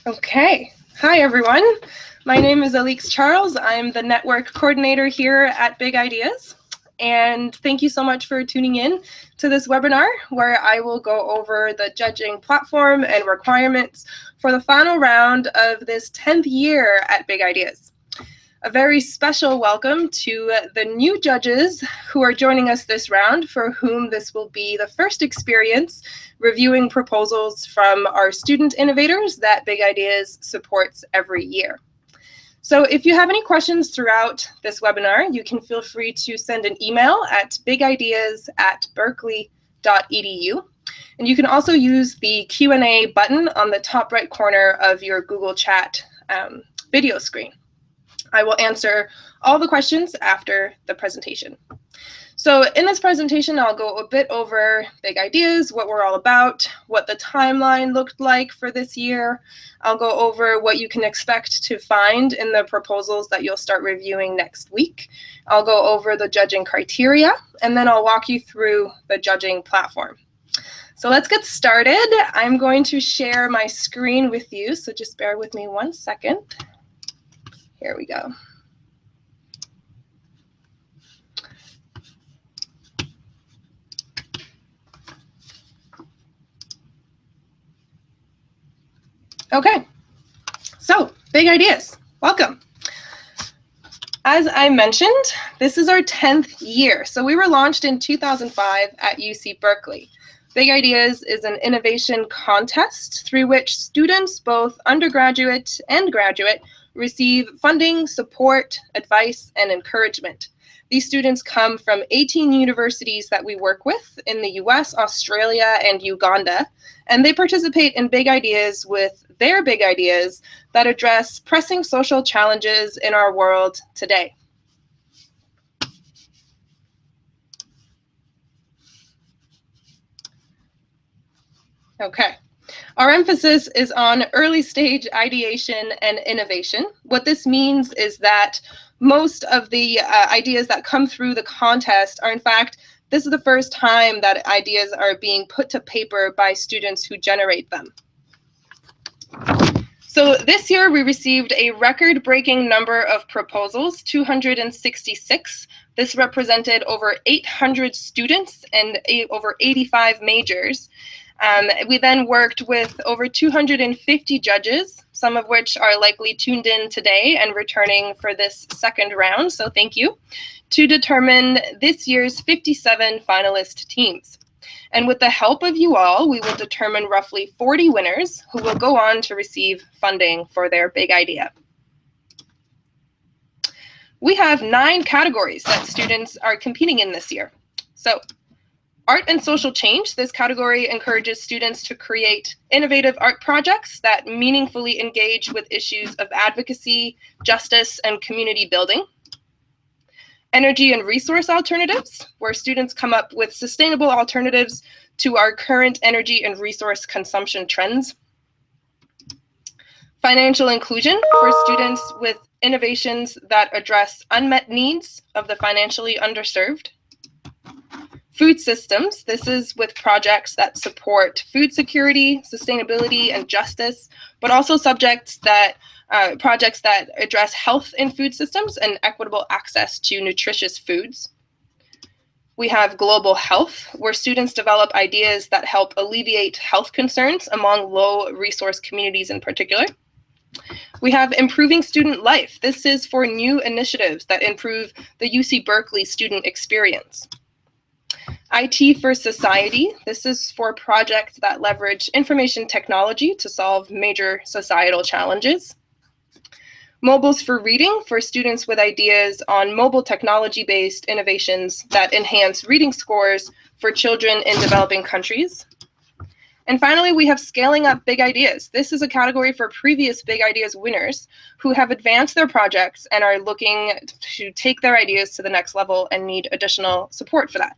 Okay. Hi, everyone. My name is Alix Charles. I'm the network coordinator here at Big Ideas. And thank you so much for tuning in to this webinar where I will go over the judging platform and requirements for the final round of this 10th year at Big Ideas. A very special welcome to the new judges who are joining us this round, for whom this will be the first experience reviewing proposals from our student innovators that Big Ideas supports every year. So if you have any questions throughout this webinar, you can feel free to send an email at bigideas@berkeley.edu. And you can also use the Q&A button on the top right corner of your Google Chat video screen. I will answer all the questions after the presentation. So in this presentation, I'll go a bit over Big Ideas, what we're all about, what the timeline looked like for this year. I'll go over what you can expect to find in the proposals that you'll start reviewing next week. I'll go over the judging criteria, and then I'll walk you through the judging platform. So let's get started. I'm going to share my screen with you, so just bear with me 1 second. Here we go. Okay, so Big Ideas, welcome. As I mentioned, this is our 10th year. So we were launched in 2005 at UC Berkeley. Big Ideas is an innovation contest through which students, both undergraduate and graduate, receive funding, support, advice, and encouragement. These students come from 18 universities that we work with in the US, Australia, and Uganda, and they participate in Big Ideas with their big ideas that address pressing social challenges in our world today. Okay. Our emphasis is on early stage ideation and innovation. What this means is that most of the ideas that come through the contest are, in fact, this is the first time that ideas are being put to paper by students who generate them. So this year we received a record-breaking number of proposals, 266. This represented over 800 students and over 85 majors. We then worked with over 250 judges, some of which are likely tuned in today and returning for this second round, so thank you, to determine this year's 57 finalist teams. And with the help of you all, we will determine roughly 40 winners who will go on to receive funding for their big idea. We have 9 categories that students are competing in this year. So, art and social change. This category encourages students to create innovative art projects that meaningfully engage with issues of advocacy, justice, and community building. Energy and resource alternatives, where students come up with sustainable alternatives to our current energy and resource consumption trends. Financial inclusion, for students with innovations that address unmet needs of the financially underserved. Food systems, this is with projects that support food security, sustainability, and justice, but also projects that address health in food systems and equitable access to nutritious foods. We have global health, where students develop ideas that help alleviate health concerns among low resource communities in particular. We have improving student life. This is for new initiatives that improve the UC Berkeley student experience. IT for Society. This is for projects that leverage information technology to solve major societal challenges. Mobiles for Reading, for students with ideas on mobile technology-based innovations that enhance reading scores for children in developing countries. And finally, we have Scaling Up Big Ideas. This is a category for previous Big Ideas winners who have advanced their projects and are looking to take their ideas to the next level and need additional support for that.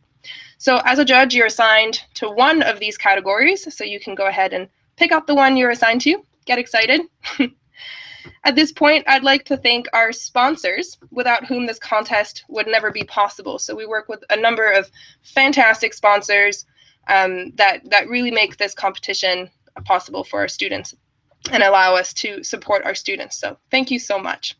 So as a judge, you're assigned to one of these categories, so you can go ahead and pick up the one you're assigned to. Get excited. At this point, I'd like to thank our sponsors, without whom this contest would never be possible. So we work with a number of fantastic sponsors that really make this competition possible for our students. and allow us to support our students. So thank you so much.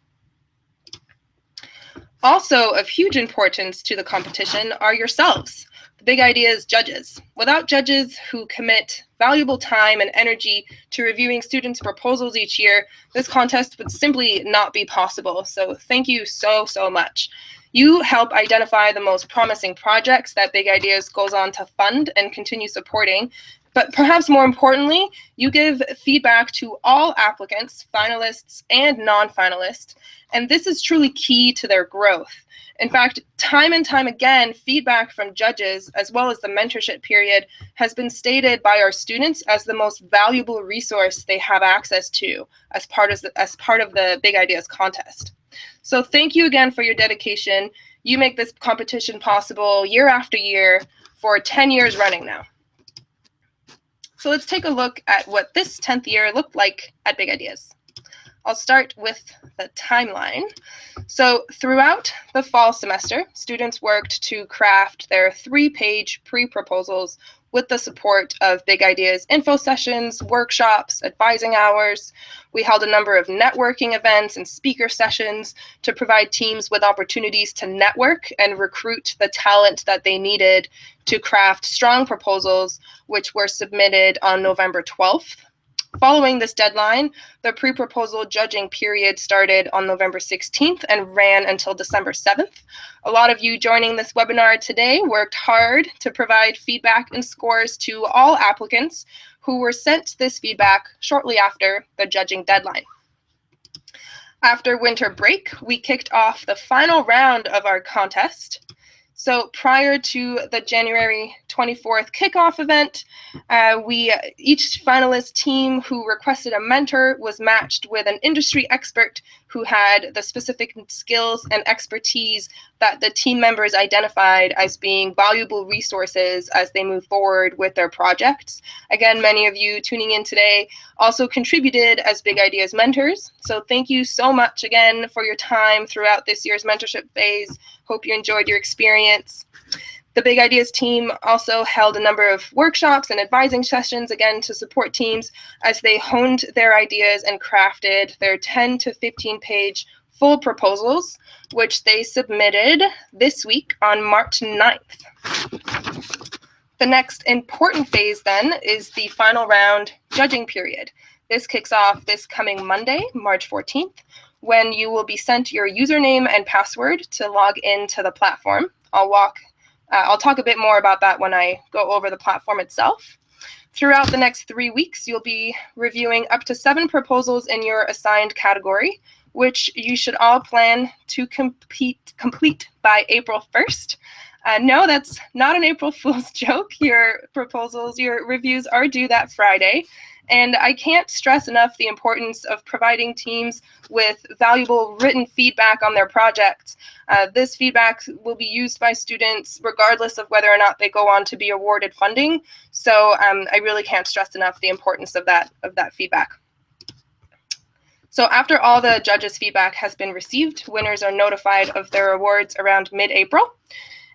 Also of huge importance to the competition are yourselves, the Big Ideas judges. Without judges who commit valuable time and energy to reviewing students' proposals each year, this contest would simply not be possible. So thank you so much. You help identify the most promising projects that Big Ideas goes on to fund and continue supporting. But perhaps more importantly, you give feedback to all applicants, finalists and non-finalists, and this is truly key to their growth. In fact, time and time again, feedback from judges, as well as the mentorship period, has been stated by our students as the most valuable resource they have access to as part of the Big Ideas contest. So thank you again for your dedication. You make this competition possible year after year for 10 years running now. So let's take a look at what this 10th year looked like at Big Ideas. I'll start with the timeline. So throughout the fall semester, students worked to craft their 3-page pre-proposals with the support of Big Ideas info sessions, workshops, advising hours. We held a number of networking events and speaker sessions to provide teams with opportunities to network and recruit the talent that they needed to craft strong proposals, which were submitted on November 12th. Following this deadline, the pre-proposal judging period started on November 16th and ran until December 7th. A lot of you joining this webinar today worked hard to provide feedback and scores to all applicants who were sent this feedback shortly after the judging deadline. After winter break, we kicked off the final round of our contest. So prior to the January 24th kickoff event, each finalist team who requested a mentor was matched with an industry expert who had the specific skills and expertise that the team members identified as being valuable resources as they move forward with their projects. Again, many of you tuning in today also contributed as Big Ideas mentors. So thank you so much again for your time throughout this year's mentorship phase. Hope you enjoyed your experience. The Big Ideas team also held a number of workshops and advising sessions, again, to support teams as they honed their ideas and crafted their 10 to 15-page full proposals, which they submitted this week on March 9th. The next important phase then is the final round judging period. This kicks off this coming Monday, March 14th, when you will be sent your username and password to log into the platform. I'll talk a bit more about that when I go over the platform itself. Throughout the next 3 weeks, you'll be reviewing up to 7 proposals in your assigned category, which you should all plan to complete by April 1st. No, that's not an April Fool's joke. Your proposals, your reviews are due that Friday. And I can't stress enough the importance of providing teams with valuable written feedback on their projects. This feedback will be used by students regardless of whether or not they go on to be awarded funding. So I really can't stress enough the importance of that feedback. So after all the judges' feedback has been received, winners are notified of their awards around mid-April.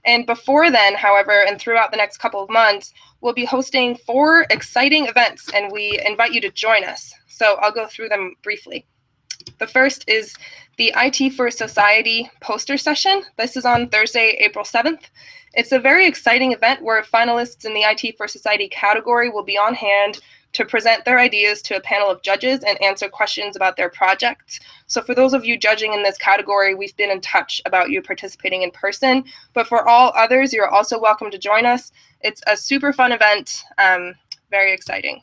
And before then, however, and throughout the next couple of months, we'll be hosting 4 exciting events, and we invite you to join us. So I'll go through them briefly. The first is the IT for Society poster session. This is on Thursday, April 7th. It's a very exciting event where finalists in the IT for Society category will be on hand to present their ideas to a panel of judges and answer questions about their projects. So for those of you judging in this category, we've been in touch about you participating in person, but for all others, you're also welcome to join us. It's a super fun event, very exciting.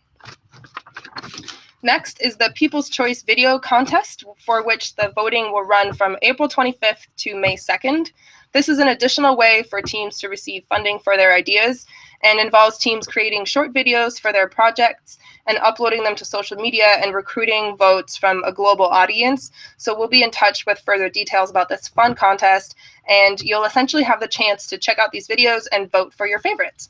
Next is the People's Choice Video Contest, for which the voting will run from April 25th to May 2nd. This is an additional way for teams to receive funding for their ideas and involves teams creating short videos for their projects and uploading them to social media and recruiting votes from a global audience. So we'll be in touch with further details about this fun contest, and you'll essentially have the chance to check out these videos and vote for your favorites.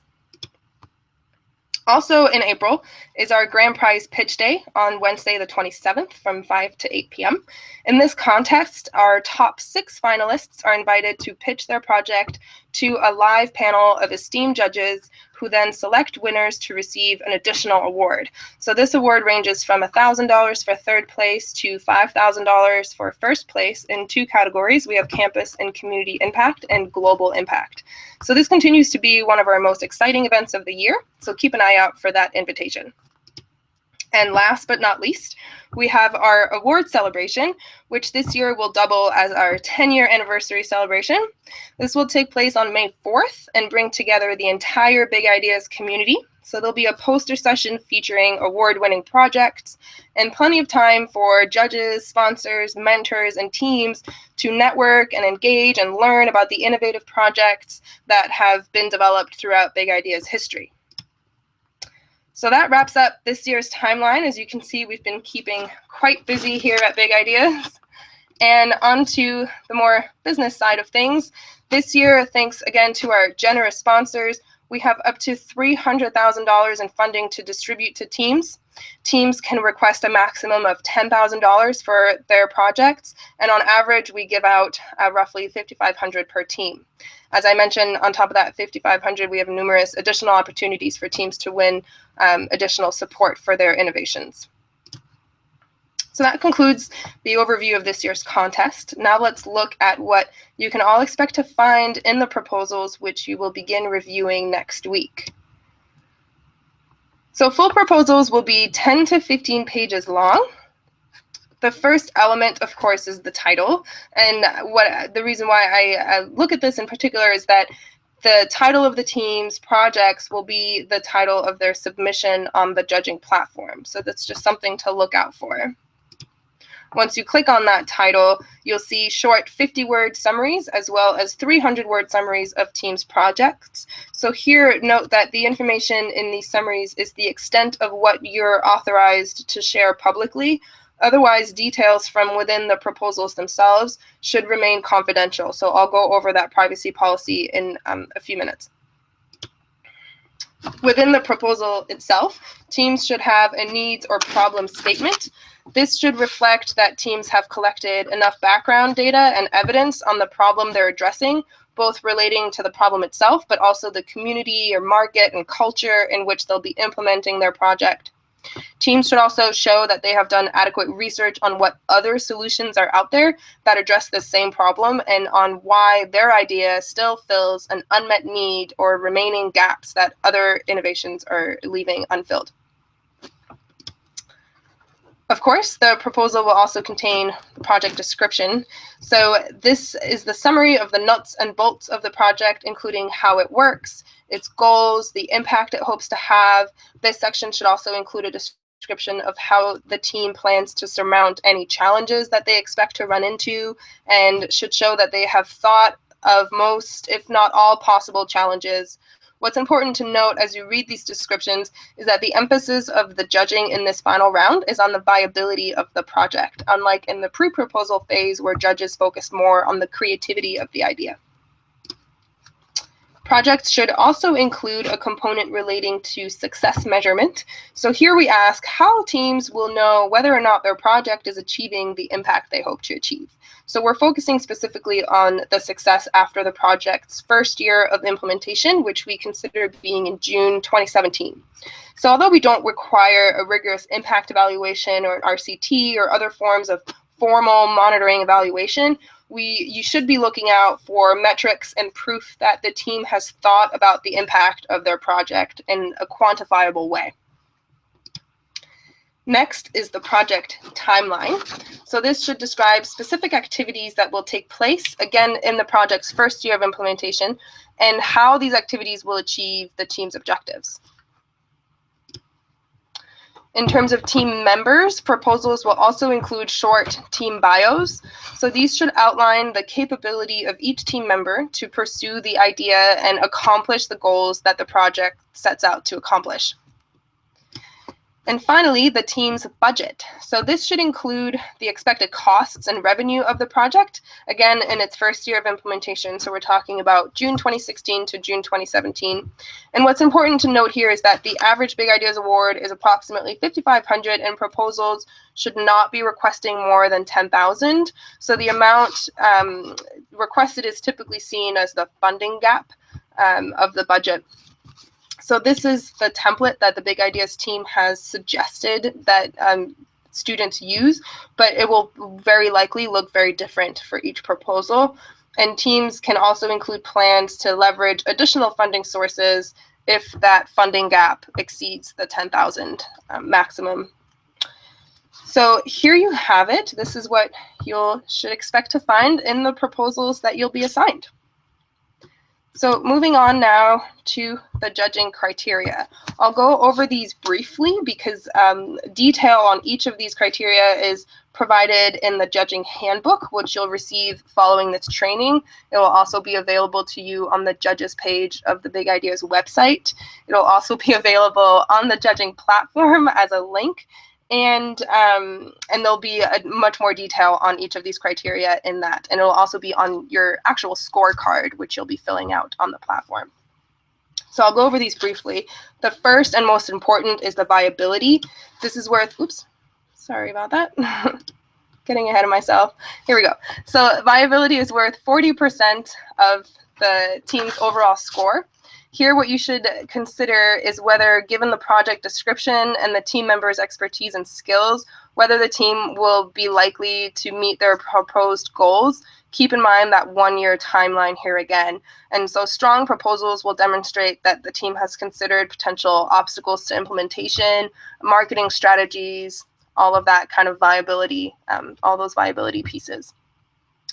Also in April is our Grand Prize Pitch Day on Wednesday the 27th from 5 to 8 p.m. In this contest, our top 6 finalists are invited to pitch their project to a live panel of esteemed judges who then select winners to receive an additional award. So this award ranges from $1,000 for third place to $5,000 for first place in 2 categories. We have campus and community impact and global impact. So this continues to be one of our most exciting events of the year, so keep an eye out for that invitation. And last but not least, we have our award celebration, which this year will double as our 10-year anniversary celebration. This will take place on May 4th and bring together the entire Big Ideas community. So there'll be a poster session featuring award-winning projects and plenty of time for judges, sponsors, mentors, and teams to network and engage and learn about the innovative projects that have been developed throughout Big Ideas history. So that wraps up this year's timeline. As you can see, we've been keeping quite busy here at Big Ideas. And on to the more business side of things. This year, thanks again to our generous sponsors, we have up to $300,000 in funding to distribute to teams. Teams can request a maximum of $10,000 for their projects, and on average, we give out roughly $5,500 per team. As I mentioned, on top of that $5,500, we have numerous additional opportunities for teams to win additional support for their innovations. So that concludes the overview of this year's contest. Now let's look at what you can all expect to find in the proposals, which you will begin reviewing next week. So full proposals will be 10 to 15 pages long. The first element, of course, is the title. And the reason why I look at this in particular is that the title of the team's projects will be the title of their submission on the judging platform. So that's just something to look out for. Once you click on that title, you'll see short 50-word summaries as well as 300-word summaries of teams' projects. So here, note that the information in these summaries is the extent of what you're authorized to share publicly. Otherwise, details from within the proposals themselves should remain confidential. So I'll go over that privacy policy in a few minutes. Within the proposal itself, teams should have a needs or problem statement. This should reflect that teams have collected enough background data and evidence on the problem they're addressing, both relating to the problem itself, but also the community or market and culture in which they'll be implementing their project. Teams should also show that they have done adequate research on what other solutions are out there that address the same problem and on why their idea still fills an unmet need or remaining gaps that other innovations are leaving unfilled. Of course, the proposal will also contain the project description. So this is the summary of the nuts and bolts of the project, including how it works, its goals, the impact it hopes to have. This section should also include a description of how the team plans to surmount any challenges that they expect to run into, and should show that they have thought of most, if not all, possible challenges. What's important to note as you read these descriptions is that the emphasis of the judging in this final round is on the viability of the project, unlike in the pre-proposal phase where judges focus more on the creativity of the idea. Projects should also include a component relating to success measurement. So here we ask how teams will know whether or not their project is achieving the impact they hope to achieve. So we're focusing specifically on the success after the project's first year of implementation, which we consider being in June 2017. So although we don't require a rigorous impact evaluation or an RCT or other forms of formal monitoring evaluation, you should be looking out for metrics and proof that the team has thought about the impact of their project in a quantifiable way. Next is the project timeline. So this should describe specific activities that will take place, again, in the project's first year of implementation, and how these activities will achieve the team's objectives. In terms of team members, proposals will also include short team bios. So these should outline the capability of each team member to pursue the idea and accomplish the goals that the project sets out to accomplish. And finally, the team's budget. So this should include the expected costs and revenue of the project, again, in its first year of implementation. So we're talking about June 2016 to June 2017. And what's important to note here is that the average Big Ideas Award is approximately 5,500, and proposals should not be requesting more than 10,000. So the amount requested is typically seen as the funding gap of the budget. So this is the template that the Big Ideas team has suggested that students use, but it will very likely look very different for each proposal. And teams can also include plans to leverage additional funding sources if that funding gap exceeds the 10,000 maximum. So here you have it. This is what you should expect to find in the proposals that you'll be assigned. So moving on now to the judging criteria. I'll go over these briefly because detail on each of these criteria is provided in the judging handbook, which you'll receive following this training. It will also be available to you on the judges page of the Big Ideas website. It'll also be available on the judging platform as a link. And there'll be much more detail on each of these criteria in that. And it'll also be on your actual scorecard, which you'll be filling out on the platform. So I'll go over these briefly. The first and most important is the viability. This is worth, oops, sorry about that. Getting ahead of myself. Here we go. So viability is worth 40% of the team's overall score. Here, what you should consider is whether, given the project description and the team members' expertise and skills, whether the team will be likely to meet their proposed goals. Keep in mind that one-year timeline here again. And so strong proposals will demonstrate that the team has considered potential obstacles to implementation, marketing strategies, all of that kind of viability, all those viability pieces.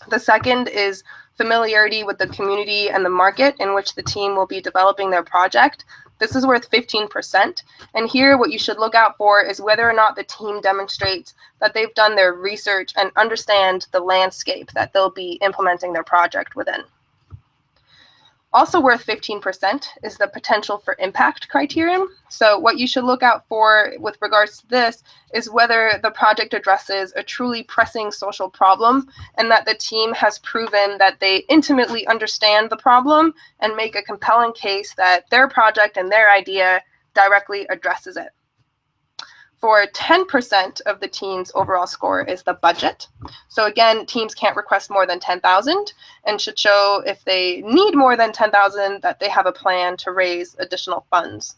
The second is familiarity with the community and the market in which the team will be developing their project. This is worth 15%. And here what you should look out for is whether or not the team demonstrates that they've done their research and understand the landscape that they'll be implementing their project within. Also worth 15% is the potential for impact criterion. So what you should look out for with regards to this is whether the project addresses a truly pressing social problem and that the team has proven that they intimately understand the problem and make a compelling case that their project and their idea directly addresses it. For 10% of the team's overall score is the budget. So again, teams can't request more than 10,000 and should show if they need more than 10,000 that they have a plan to raise additional funds.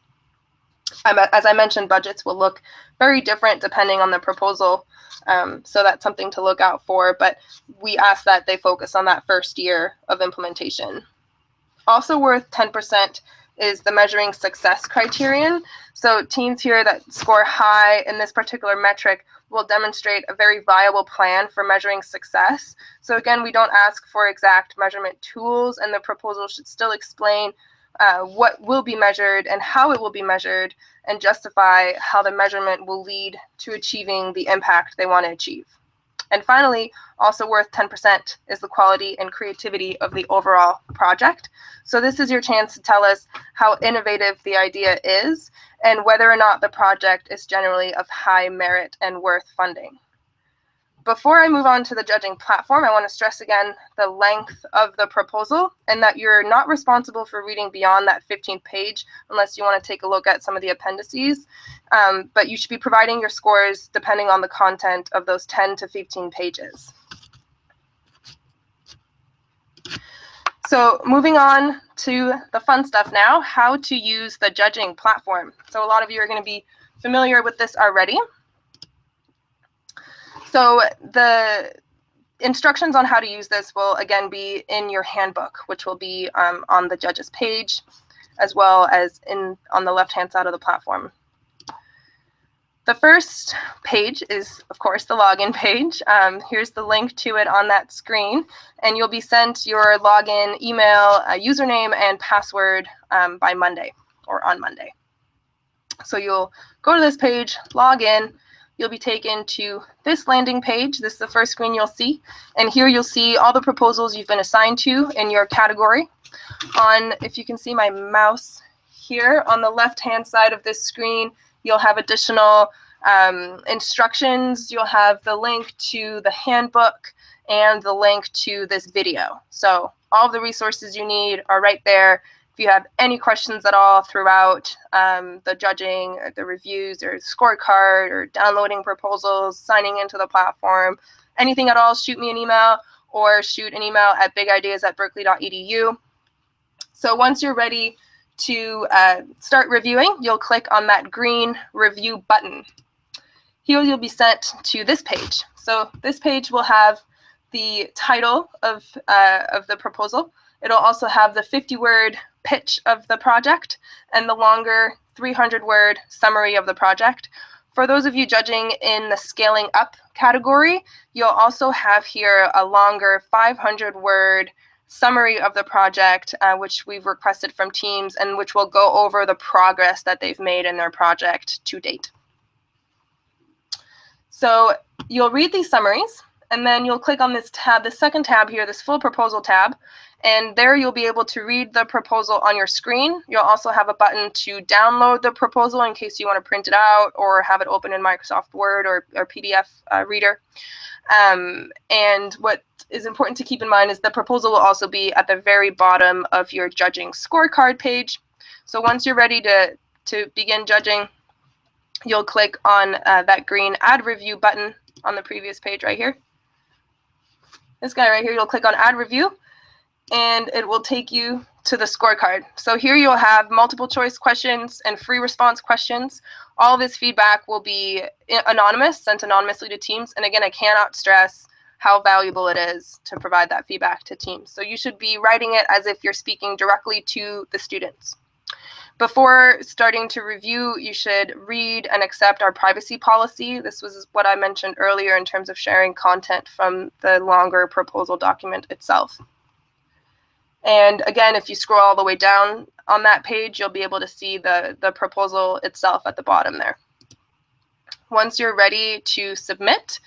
As I mentioned, budgets will look very different depending on the proposal. So that's something to look out for, but we ask that they focus on that first year of implementation. Also worth 10% is the measuring success criterion. So teams here that score high in this particular metric will demonstrate a very viable plan for measuring success. So again, we don't ask for exact measurement tools, and the proposal should still explain what will be measured and how it will be measured, and justify how the measurement will lead to achieving the impact they want to achieve. And finally, also worth 10% is the quality and creativity of the overall project. So this is your chance to tell us how innovative the idea is and whether or not the project is generally of high merit and worth funding. Before I move on to the judging platform, I want to stress again the length of the proposal and that you're not responsible for reading beyond that 15th page unless you want to take a look at some of the appendices. But you should be providing your scores depending on the content of those 10 to 15 pages. So moving on to the fun stuff now, how to use the judging platform. So a lot of you are going to be familiar with this already. So the instructions on how to use this will again be in your handbook, which will be on the judges page, as well as on the left-hand side of the platform. The first page is, of course, the login page. Here's the link to it on that screen, and you'll be sent your login email, username, and password by Monday or on Monday. So you'll go to this page, log in. You'll be taken to this landing page. This is the first screen you'll see. And here you'll see all the proposals you've been assigned to in your category. If you can see my mouse here, on the left-hand side of this screen, You'll have additional instructions. You'll have the link to the handbook and the link to this video. So all of the resources you need are right there. If you have any questions at all throughout the judging, or the reviews, or the scorecard, or downloading proposals, signing into the platform, anything at all, shoot me an email, or shoot an email at bigideas@berkeley.edu. So once you're ready to start reviewing, you'll click on that green review button. Here you'll be sent to this page. So this page will have the title of the proposal. It'll also have the 50-word pitch of the project and the longer 300-word summary of the project. For those of you judging in the scaling up category, you'll also have here a longer 500-word summary of the project, which we've requested from teams and which will go over the progress that they've made in their project to date. So you'll read these summaries, and then you'll click on this tab, the second tab here, this full proposal tab, and there you'll be able to read the proposal on your screen. You'll also have a button to download the proposal in case you want to print it out or have it open in Microsoft Word or PDF reader. And what is important to keep in mind is the proposal will also be at the very bottom of your judging scorecard page. So once you're ready to begin judging, you'll click on that green Add Review button on the previous page right here. This guy right here, you'll click on Add Review, and it will take you to the scorecard. So here you'll have multiple choice questions and free response questions. All of this feedback will be anonymous, sent anonymously to teams. And again, I cannot stress how valuable it is to provide that feedback to teams. So you should be writing it as if you're speaking directly to the students. Before starting to review, you should read and accept our privacy policy. This was what I mentioned earlier in terms of sharing content from the longer proposal document itself. And again, if you scroll all the way down on that page, you'll be able to see the proposal itself at the bottom there. Once you're ready to submit,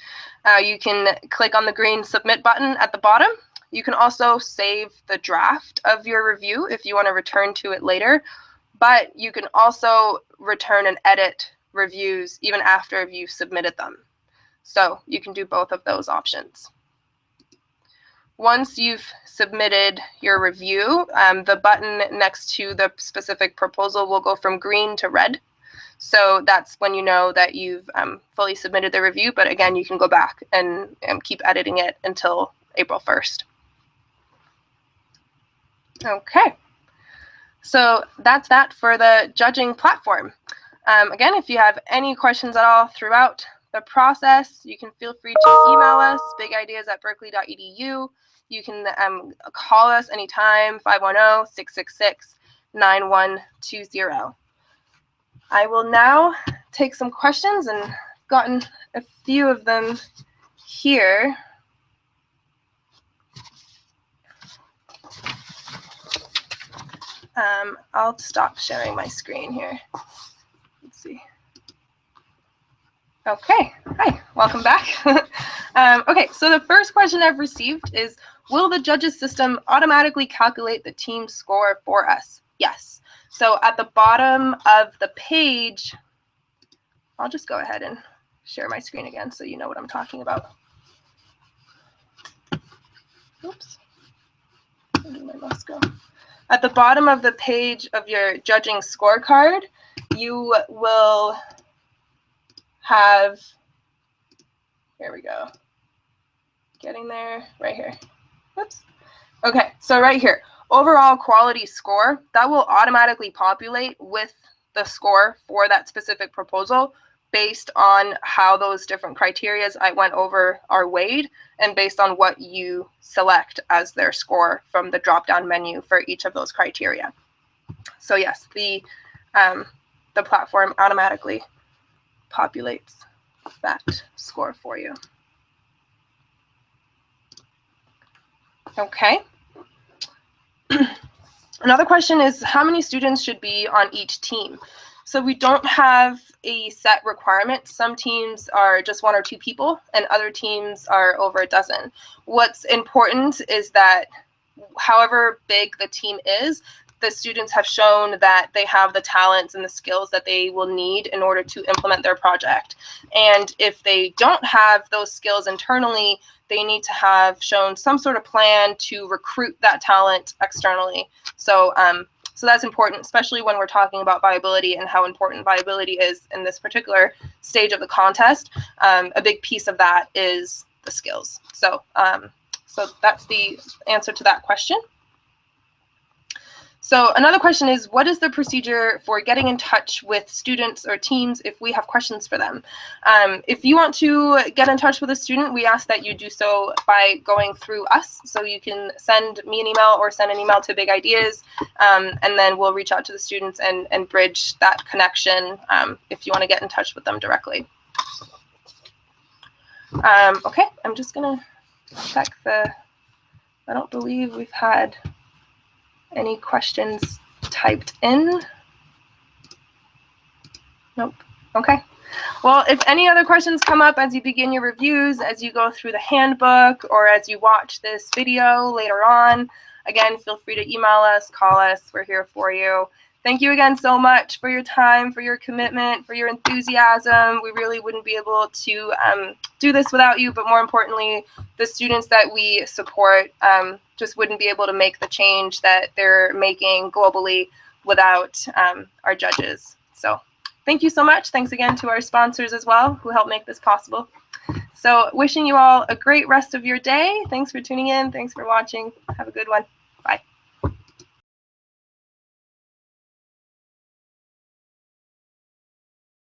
you can click on the green Submit button at the bottom. You can also save the draft of your review if you want to return to it later. But you can also return and edit reviews even after you've submitted them. So you can do both of those options. Once you've submitted your review, the button next to the specific proposal will go from green to red. So that's when you know that you've fully submitted the review. But again, you can go back and keep editing it until April 1st. Okay. So that's that for the judging platform. Again, if you have any questions at all throughout the process, you can feel free to email us, bigideas@berkeley.edu. You can call us anytime, 510-666-9120. I will now take some questions, and I've gotten a few of them here. I'll stop sharing my screen here. Let's see. Okay, hi, welcome back. Okay, so the first question I've received is, will the judges system automatically calculate the team score for us? Yes. So at the bottom of the page, I'll just go ahead and share my screen again so you know what I'm talking about. Oops. Where did my mouse go? At the bottom of the page of your judging scorecard, you will have, here we go, getting there, right here. Oops. Okay, so right here, overall quality score, that will automatically populate with the score for that specific proposal based on how those different criteria I went over are weighed and based on what you select as their score from the drop-down menu for each of those criteria. So yes, the platform automatically populates that score for you. Okay. Another question is, how many students should be on each team? So we don't have a set requirement. Some teams are just 1 or 2 people, and other teams are over a dozen. What's important is that however big the team is, the students have shown that they have the talents and the skills that they will need in order to implement their project. And if they don't have those skills internally, they need to have shown some sort of plan to recruit that talent externally. So so that's important, especially when we're talking about viability and how important viability is in this particular stage of the contest. A big piece of that is the skills. So so that's the answer to that question. So another question is, what is the procedure for getting in touch with students or teams if we have questions for them? If you want to get in touch with a student, we ask that you do so by going through us. So you can send me an email or send an email to Big Ideas, and then we'll reach out to the students and bridge that connection if you want to get in touch with them directly. Okay, I'm just going to check I don't believe we've had any questions typed in. Nope. Okay. Well, if any other questions come up as you begin your reviews, as you go through the handbook, or as you watch this video later on, again, feel free to email us, call us. We're here for you. Thank you again so much for your time, for your commitment, for your enthusiasm. We really wouldn't be able to do this without you, but more importantly, the students that we support just wouldn't be able to make the change that they're making globally without our judges. So thank you so much. Thanks again to our sponsors as well, who helped make this possible. So wishing you all a great rest of your day. Thanks for tuning in. Thanks for watching. Have a good one.